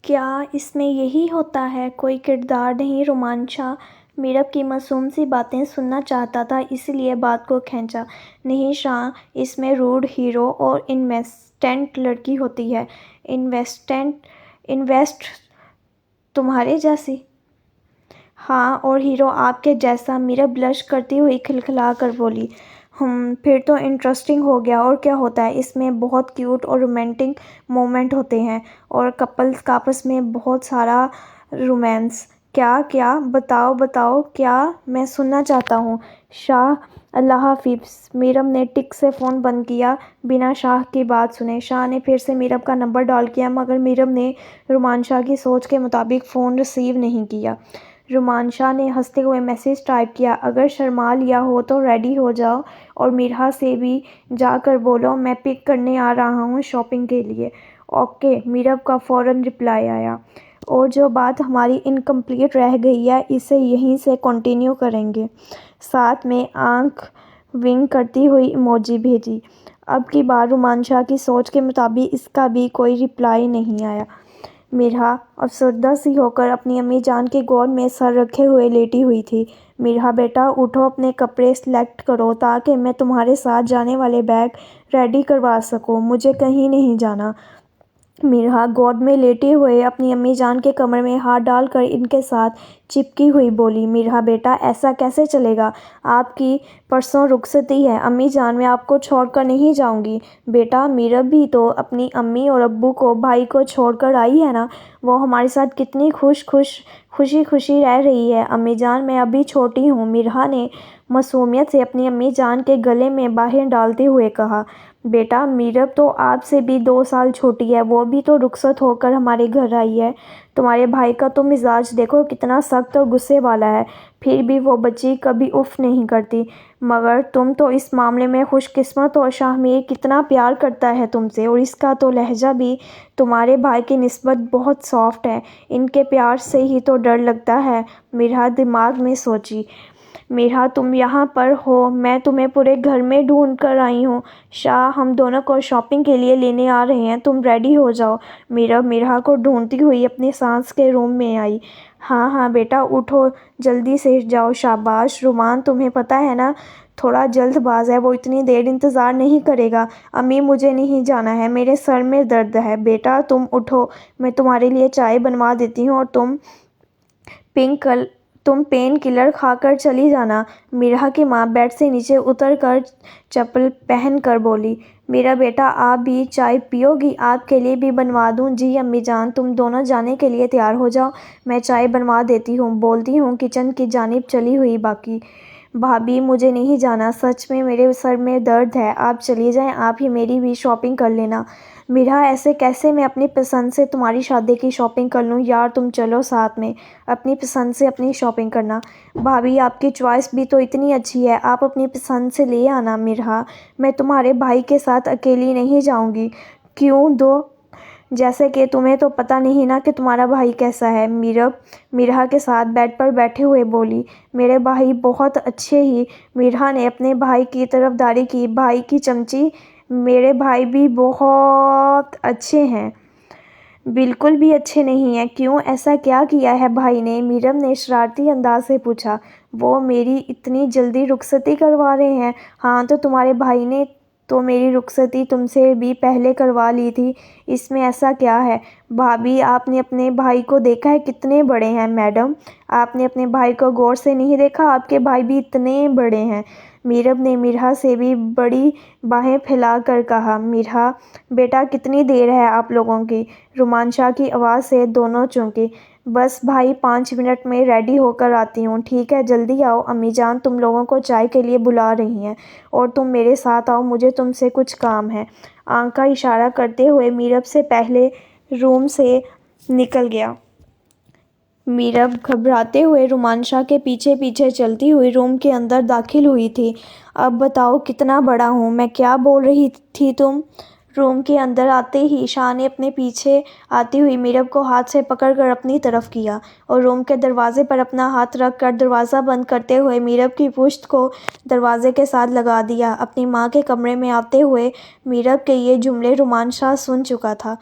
کیا اس میں یہی ہوتا ہے؟ کوئی کردار نہیں رومان شاہ میرب کی معصوم سی باتیں سننا چاہتا تھا، اس لیے بات کو کھینچا۔ نہیں شاہ، اس میں روڈ ہیرو اور انویسٹنٹ لڑکی ہوتی ہے۔ انویسٹ تمہارے جیسی؟ ہاں، اور ہیرو آپ کے جیسا۔ میرب بلش کرتی ہوئی کھلکھلا کر بولی۔ پھر تو انٹرسٹنگ ہو گیا۔ اور کیا ہوتا ہے اس میں؟ بہت کیوٹ اور رومانٹک مومنٹ ہوتے ہیں اور کپلز کا آپس میں بہت سارا رومانس۔ کیا بتاؤ کیا؟ میں سننا چاہتا ہوں۔ شاہ اللہ حافظ۔ میرب نے ٹک سے فون بند کیا بنا شاہ کی بات سنے۔ شاہ نے پھر سے میرب کا نمبر ڈائل کیا مگر میرب نے رومان شاہ کی سوچ کے مطابق فون ریسیو نہیں کیا۔ رومان شاہ نے ہنستے ہوئے میسج ٹائپ کیا، اگر شرما لیا ہو تو ریڈی ہو جاؤ اور مرحا سے بھی جا کر بولو میں پک کرنے آ رہا ہوں شاپنگ کے لیے۔ اوکے، میرب کا فوراً رپلائی آیا۔ اور جو بات ہماری انکمپلیٹ رہ گئی ہے اسے یہیں سے کنٹینیو کریں گے۔ ساتھ میں آنکھ ونک کرتی ہوئی ایموجی بھیجی۔ اب کی بار رومان شاہ کی سوچ کے مطابق اس کا بھی کوئی رپلائی نہیں آیا۔ مرحا افسردہ سی ہو کر اپنی امی جان کی گود میں سر رکھے ہوئے لیٹی ہوئی تھی۔ مرحا بیٹا اٹھو، اپنے کپڑے سلیکٹ کرو تاکہ میں تمہارے ساتھ جانے والے بیگ ریڈی کروا سکوں، مجھے کہیں نہیں جانا۔ مرحا گود میں لیٹے ہوئے اپنی امی جان کے کمر میں ہاتھ ڈال کر ان کے ساتھ چپکی ہوئی بولی۔ مرحا بیٹا ایسا کیسے چلے گا؟ آپ کی پرسوں رخصتی ہے، امی جان میں آپ کو چھوڑ کر نہیں جاؤں گی۔ بیٹا میرب بھی تو اپنی امی اور ابو کو، بھائی کو چھوڑ کر آئی ہے نا، وہ ہمارے ساتھ کتنی خوشی رہ رہی ہے۔ امی جان میں ابھی چھوٹی ہوں، مرحا نے معصومیت سے اپنی امی جان کے گلے میں باہیں ڈالتے ہوئے کہا۔ بیٹا میرب تو آپ سے بھی 2 سال چھوٹی ہے، وہ بھی تو رخصت ہو کر ہمارے گھر آئی ہے۔ تمہارے بھائی کا تو مزاج دیکھو کتنا سخت اور غصے والا ہے، پھر بھی وہ بچی کبھی اف نہیں کرتی۔ مگر تم تو اس معاملے میں خوش قسمت ہو، شاہ میر کتنا پیار کرتا ہے تم سے اور اس کا تو لہجہ بھی تمہارے بھائی کی نسبت بہت سافٹ ہے، ان کے پیار سے ہی تو ڈر لگتا ہے۔ مرحا دماغ میں سوچی۔ مرحا تم یہاں پر ہو، میں تمہیں پورے گھر میں ڈھونڈ کر آئی ہوں۔ شاہ ہم دونوں کو شاپنگ کے لیے لینے آ رہے ہیں، تم ریڈی ہو جاؤ۔ میرب مرحا کو ڈھونڈتی ہوئی اپنی ساس کے روم میں آئی۔ ہاں بیٹا اٹھو، جلدی سے جاؤ۔ شاباش رومان، تمہیں پتہ ہے نا تھوڑا جلد باز ہے، وہ اتنی دیر انتظار نہیں کرے گا۔ امی مجھے نہیں جانا ہے، میرے سر میں درد ہے۔ بیٹا تم اٹھو، میں تمہارے لیے چائے بنوا دیتی ہوں اور تم پین کلر کھا کر چلی جانا۔ مرحا کی ماں بیڈ سے نیچے اتر کر چپل پہن کر بولی۔ میرا بیٹا آپ بھی چائے پیو گی؟ آپ کے لیے بھی بنوا دوں؟ جی امی جان، تم دونوں جانے کے لیے تیار ہو جاؤ، میں چائے بنوا دیتی ہوں، بولتی ہوں کچن کی جانب چلی ہوئی باقی۔ بھابھی مجھے نہیں جانا، سچ میں میرے سر میں درد ہے، آپ چلی جائیں، آپ ہی میری بھی شاپنگ کر لینا۔ مرحا ایسے کیسے؟ میں اپنی پسند سے تمہاری شادی کی شاپنگ کر لوں؟ یار تم چلو ساتھ میں، اپنی پسند سے اپنی شاپنگ کرنا۔ بھابھی آپ کی چوائس بھی تو اتنی اچھی ہے، آپ اپنی پسند سے لے آنا۔ مرحا میں تمہارے بھائی کے ساتھ اکیلی نہیں جاؤں گی۔ کیوں دو؟ جیسے کہ تمہیں تو پتہ نہیں نا کہ تمہارا بھائی کیسا ہے۔ مرب مرحا کے ساتھ بیڈ پر بیٹھے ہوئے بولی۔ میرے بھائی بہت اچھے ہی۔ مرحا نے اپنے بھائی کی طرفداری کی۔ بھائی کی چمچی، میرے بھائی بھی بہت اچھے ہیں۔ بالکل بھی اچھے نہیں ہیں۔ کیوں، ایسا کیا کیا ہے بھائی نے؟ مرب نے شرارتی انداز سے پوچھا۔ وہ میری اتنی جلدی رخصتی کروا رہے ہیں؟ ہاں تو تمہارے بھائی نے تو میری رخصتی تم سے بھی پہلے کروا لی تھی، اس میں ایسا کیا ہے؟ بھابھی آپ نے اپنے بھائی کو دیکھا ہے کتنے بڑے ہیں؟ میڈم آپ نے اپنے بھائی کو غور سے نہیں دیکھا، آپ کے بھائی بھی اتنے بڑے ہیں۔ مرب نے مرحا سے بھی بڑی باہیں پھیلا کر کہا۔ مرحا بیٹا کتنی دیر ہے آپ لوگوں کی؟ رومان شاہ کی آواز سے دونوں چونکے۔ بس بھائی 5 منٹ میں ریڈی ہو کر آتی ہوں۔ ٹھیک ہے جلدی آؤ، امی جان تم لوگوں کو چائے کے لیے بلا رہی ہیں اور تم میرے ساتھ آؤ، مجھے تم سے کچھ کام ہے۔ آنکھ کا اشارہ کرتے ہوئے مرب سے پہلے روم سے نکل گیا۔ مرب گھبراتے ہوئے رومان شاہ کے پیچھے پیچھے چلتی ہوئی روم کے اندر داخل ہوئی تھی۔ اب بتاؤ کتنا بڑا ہوں میں؟ کیا بول رہی تھی تم؟ روم کے اندر آتے ہی شاہ نے اپنے پیچھے آتی ہوئی مرب کو ہاتھ سے پکڑ کر اپنی طرف کیا اور روم کے دروازے پر اپنا ہاتھ رکھ کر دروازہ بند کرتے ہوئے مرب کی پشت کو دروازے کے ساتھ لگا دیا۔ اپنی ماں کے کمرے میں آتے ہوئے مرب کے یہ جملے رومان شاہ سن چکا تھا۔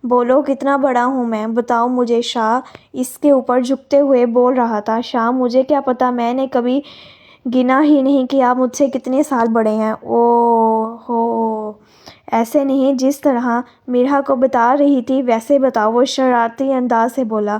بولو کتنا بڑا ہوں میں، بتاؤ مجھے۔ شاہ اس کے اوپر جھکتے ہوئے بول رہا تھا۔ شاہ مجھے کیا پتا، میں نے کبھی گنا ہی نہیں کہ آپ مجھ سے کتنے سال بڑے ہیں۔ اوہ ہو، ایسے نہیں، جس طرح میرا کو بتا رہی تھی ویسے بتاؤ، وہ شرارتی انداز سے بولا۔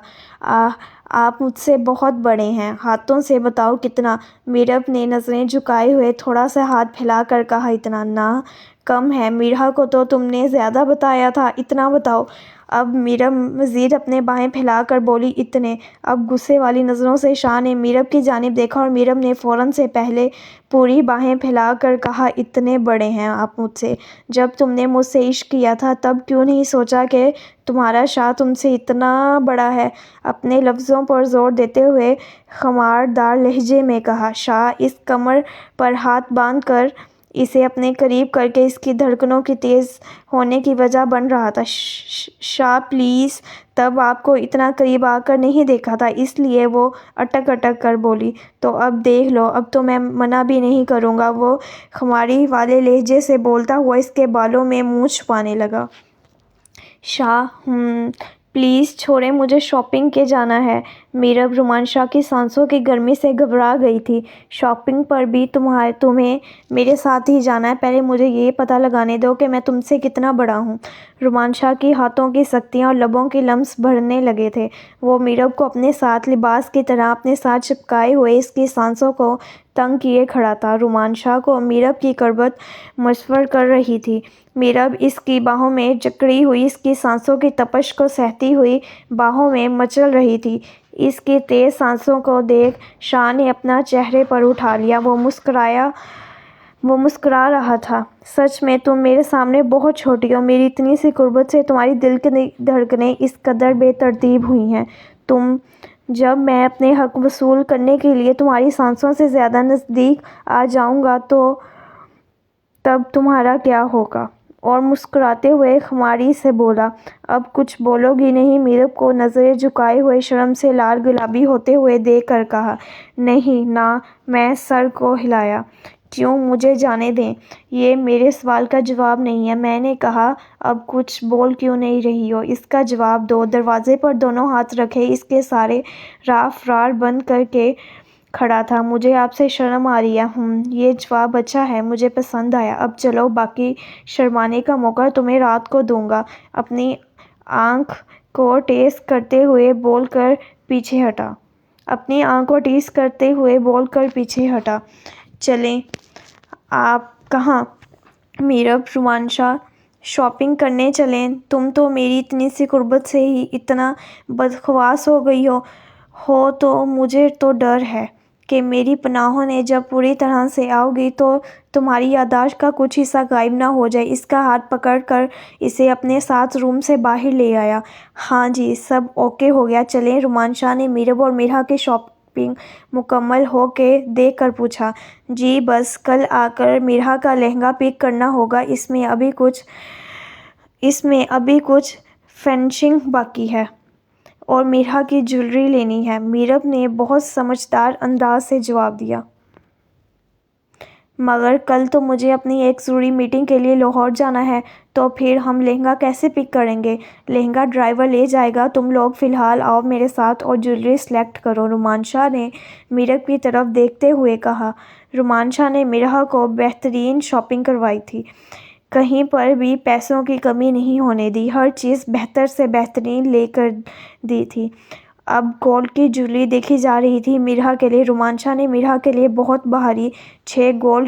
آپ مجھ سے بہت بڑے ہیں، ہاتھوں سے بتاؤ کتنا۔ میرب نے نظریں جھکائے ہوئے تھوڑا سا ہاتھ پھیلا کر کہا، اتنا نہ کم ہے، میرا کو تو تم نے زیادہ بتایا تھا، اتنا بتاؤ۔ اب میرب مزید اپنے بائیں پھیلا کر بولی، اتنے۔ اب غصے والی نظروں سے شاہ نے میرب کی جانب دیکھا اور میرب نے فوراً سے پہلے پوری بائیں پھیلا کر کہا، اتنے بڑے ہیں آپ مجھ سے؟ جب تم نے مجھ سے عشق کیا تھا تب کیوں نہیں سوچا کہ تمہارا شاہ تم سے اتنا بڑا ہے؟ اپنے لفظوں پر زور دیتے ہوئے خماردار لہجے میں کہا۔ شاہ اس کمر پر ہاتھ باندھ کر اسے اپنے قریب کر کے اس کی دھڑکنوں کی تیز ہونے کی وجہ بن رہا تھا۔ شاہ پلیز، تب آپ کو اتنا قریب آ کر نہیں دیکھا تھا، اس لیے وہ اٹک اٹک کر بولی۔ تو اب دیکھ لو، اب تو میں منع بھی نہیں کروں گا، وہ خماری والے لہجے سے بولتا ہوا اس کے بالوں میں منہ چھپانے لگا۔ شاہ پلیز چھوڑیں، مجھے شاپنگ کے جانا ہے۔ میرب رومانشا کی سانسوں کی گرمی سے گھبرا گئی تھی۔ شاپنگ پر بھی تمہیں میرے ساتھ ہی جانا ہے؟ پہلے مجھے یہ پتہ لگانے دو کہ میں تم سے کتنا بڑا ہوں۔ رومانشا کی ہاتھوں کی سختیاں اور لبوں کے لمس بڑھنے لگے تھے۔ وہ میرب کو اپنے ساتھ لباس کی طرح اپنے ساتھ چپکائے ہوئے اس کی سانسوں کو تنگ کیے کھڑا تھا۔ رومانشا کو میرب کی قربت مشور کر رہی تھی۔ میرب اس کی باہوں میں جکڑی ہوئی اس کی سانسوں کی تپش کو سہتی ہوئی باہوں میں مچل رہی تھی۔ اس کی تیز سانسوں کو دیکھ شاہ نے اپنا چہرے پر اٹھا لیا۔ وہ مسکرا رہا تھا۔ سچ میں تم میرے سامنے بہت چھوٹی ہو، میری اتنی سی قربت سے تمہاری دل کی دھڑکنیں اس قدر بے ترتیب ہوئی ہیں۔ جب میں اپنے حق وصول کرنے کے لیے تمہاری سانسوں سے زیادہ نزدیک آ جاؤں گا تو تب تمہارا کیا ہوگا؟ اور مسکراتے ہوئے خماری سے بولا۔ اب کچھ بولو گی نہیں؟ میرب کو نظریں جھکائے ہوئے شرم سے لال گلابی ہوتے ہوئے دیکھ کر کہا۔ نہیں، نہ، میں سر کو ہلایا۔ کیوں؟ مجھے جانے دیں، یہ میرے سوال کا جواب نہیں ہے۔ میں نے کہا، اب کچھ بول کیوں نہیں رہی ہو؟ اس کا جواب دو۔ دروازے پر دونوں ہاتھ رکھے اس کے سارے راہ فرار بند کر کے کھڑا تھا۔ مجھے آپ سے شرم آ رہی ہے۔ یہ جواب اچھا ہے، مجھے پسند آیا۔ اب چلو، باقی شرمانے کا موقع تمہیں رات کو دوں گا۔ اپنی آنکھ کو ٹیز کرتے ہوئے بول کر پیچھے ہٹا۔ چلیں؟ آپ کہاں؟ میرب رومانشا، شاپنگ کرنے چلیں؟ تم تو میری اتنی سی قربت سے ہی اتنا بدحواس ہو گئی ہو تو مجھے تو ڈر ہے کہ میری پناہوں نے جب پوری طرح سے آؤ گی تو تمہاری یادداشت کا کچھ حصہ غائب نہ ہو جائے۔ اس کا ہاتھ پکڑ کر اسے اپنے ساتھ روم سے باہر لے آیا۔ ہاں جی، سب اوکے ہو گیا، چلیں؟ رومانشا نے میرب اور میرا کی شاپنگ مکمل ہو کے دیکھ کر پوچھا۔ جی بس کل آ کر میرا کا لہنگا پک کرنا ہوگا، اس میں ابھی کچھ فنیشنگ باقی ہے، اور میرا کی جویلری لینی ہے۔ میرب نے بہت سمجھدار انداز سے جواب دیا۔ مگر کل تو مجھے اپنی ایک ضروری میٹنگ کے لیے لاہور جانا ہے، تو پھر ہم لہنگا کیسے پک کریں گے؟ لہنگا ڈرائیور لے جائے گا، تم لوگ فی الحال آؤ میرے ساتھ اور جویلری سلیکٹ کرو، رومانشا نے میرب کی طرف دیکھتے ہوئے کہا۔ رومانشا نے میرا کو بہترین شاپنگ کروائی تھی، کہیں پر بھی پیسوں کی کمی نہیں ہونے دی، ہر چیز بہتر سے بہترین لے کر دی تھی۔ اب گولڈ کی جویلری دیکھی جا رہی تھی میرا کے لیے۔ رومانشا نے میرا کے لیے بہت بھاری 6 گولڈ